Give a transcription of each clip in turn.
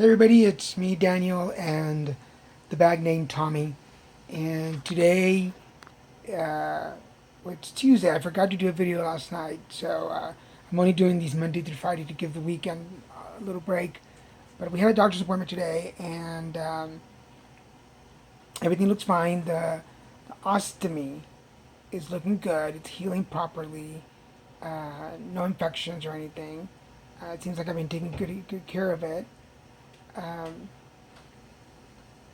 Hey everybody, it's me, Daniel, and the bag named Tommy. And today, uh, it's Tuesday. I forgot to do a video last night, so I'm only doing these Monday through Friday to give the weekend a little break. But we had a doctor's appointment today, and everything looks fine. The ostomy is looking good. It's healing properly. No infections or anything. It seems like I've been taking good care of it.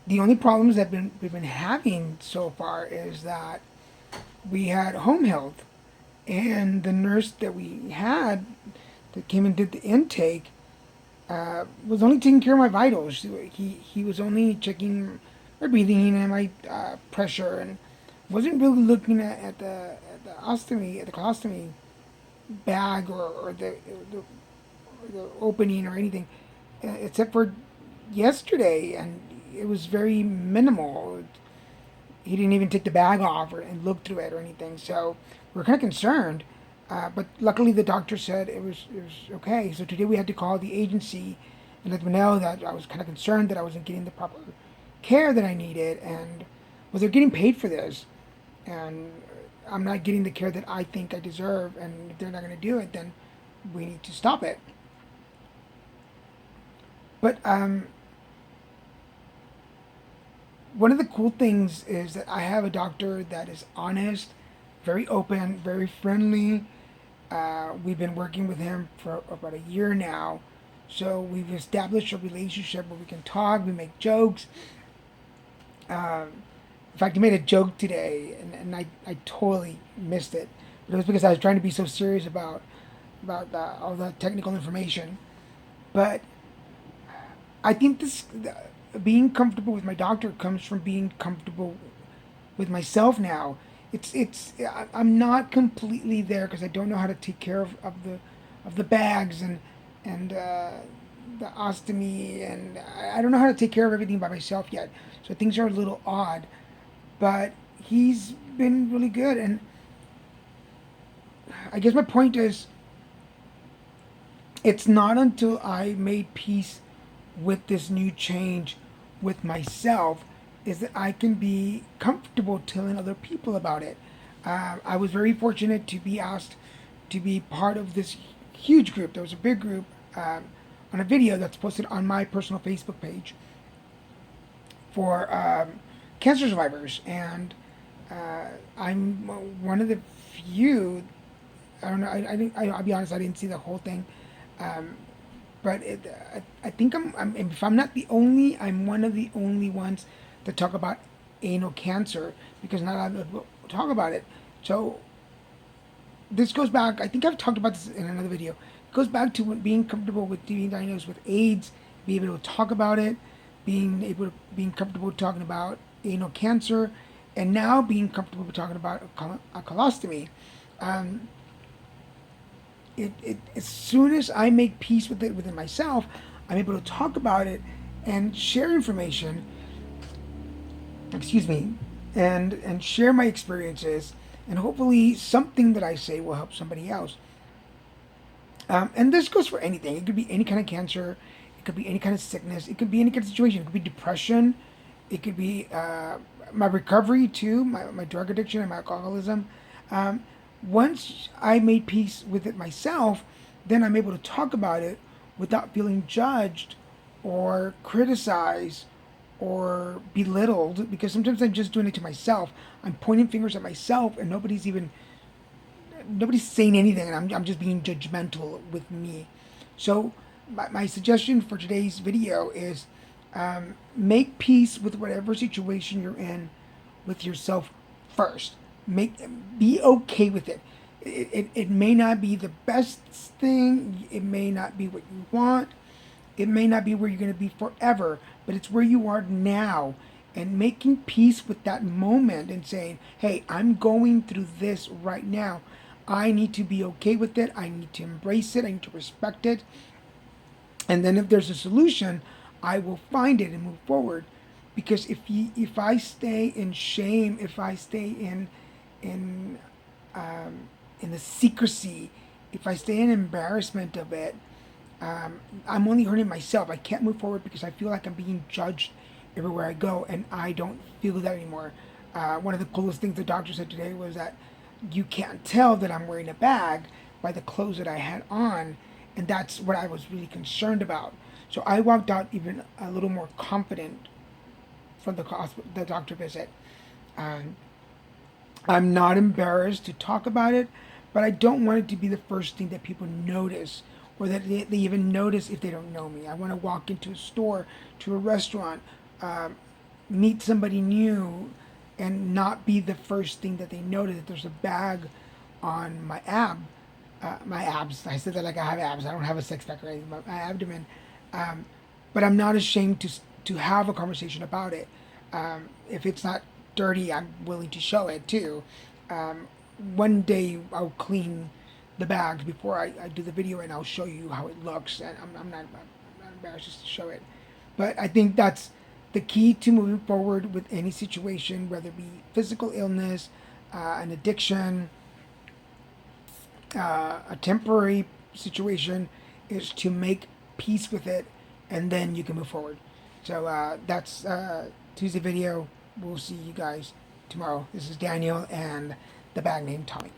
The only problems that we've been having so far is that we had home health, and the nurse that we had that came and did the intake was only taking care of my vitals. He was only checking my breathing and my pressure, and wasn't really looking at the ostomy, at the colostomy bag, or the the opening or anything, except for yesterday, and it was very minimal. He didn't even take the bag off and look through it or anything. So we're kind of concerned. But luckily, the doctor said it was okay. So today we had to call the agency and let them know that I was kind of concerned that I wasn't getting the proper care that I needed, and well, they're getting paid for this, and I'm not getting the care that I think I deserve. And if they're not going to do it, then we need to stop it. But one of the cool things is that I have a doctor that is honest, very open, very friendly. We've been working with him for about a year now. So we've established a relationship where we can talk, we make jokes. Um, in fact, he made a joke today, and I totally missed it. But it was because I was trying to be so serious about all the technical information. But I think being comfortable with my doctor comes from being comfortable with myself now. I'm not completely there because I don't know how to take care of the bags and the ostomy, and I don't know how to take care of everything by myself yet. So things are a little odd, but he's been really good. And I guess my point is, it's not until I made peace with this new change with myself is that I can be comfortable telling other people about it. I was very fortunate to be asked to be part of this huge group. There was a big group on a video that's posted on my personal Facebook page for cancer survivors, and I'm one of the few. I don't know. I'll be honest. I didn't see the whole thing, um, but I think if I'm not the only, I'm one of the only ones that talk about anal cancer, because not a lot of people talk about it. So this goes back. I think I've talked about this in another video. It goes back to being comfortable with being diagnosed with AIDS, being able to talk about it, being comfortable talking about anal cancer, and now being comfortable talking about a colostomy. Um, as soon as I make peace with it within myself, I'm able to talk about it and share information. Excuse me, and share my experiences, and hopefully something that I say will help somebody else. And this goes for anything. It could be any kind of cancer. It could be any kind of sickness. It could be any kind of situation. It could be depression. It could be my recovery too, my drug addiction and my alcoholism. Um, Once I made peace with it myself, then I'm able to talk about it without feeling judged or criticized or belittled, because sometimes I'm just doing it to myself. I'm pointing fingers at myself, and nobody's saying anything, and I'm just being judgmental with me. So my suggestion for today's video is, make peace with whatever situation you're in with yourself first. Make Be okay with it. It may not be the best thing. It may not be what you want. It may not be where you're going to be forever, but it's where you are now. And making peace with that moment and saying, hey, I'm going through this right now. I need to be okay with it. I need to embrace it. I need to respect it. And then if there's a solution, I will find it and move forward. Because if I stay in shame, if I stay in in the secrecy, if I stay in embarrassment of it, I'm only hurting myself. I can't move forward because I feel like I'm being judged everywhere I go, and I don't feel that anymore. One of the coolest things the doctor said today was that you can't tell that I'm wearing a bag by the clothes that I had on, and that's what I was really concerned about. So I walked out even a little more confident from the doctor visit. Um, I'm not embarrassed to talk about it, but I don't want it to be the first thing that people notice or that they even notice if they don't know me. I want to walk into a store, to a restaurant, um, meet somebody new, and not be the first thing that they notice that there's a bag on my abs. I said that like I have abs. I don't have a six pack or anything, but my abdomen. Um, but I'm not ashamed to have a conversation about it. If it's not dirty, I'm willing to show it too. Um, One day I'll clean the bags before I do the video, and I'll show you how it looks. And I'm not embarrassed just to show it. But I think that's the key to moving forward with any situation, whether it be physical illness, an addiction, a temporary situation, is to make peace with it, and then you can move forward. So that's Tuesday video. We'll see you guys tomorrow. This is Daniel and the bag named Tommy.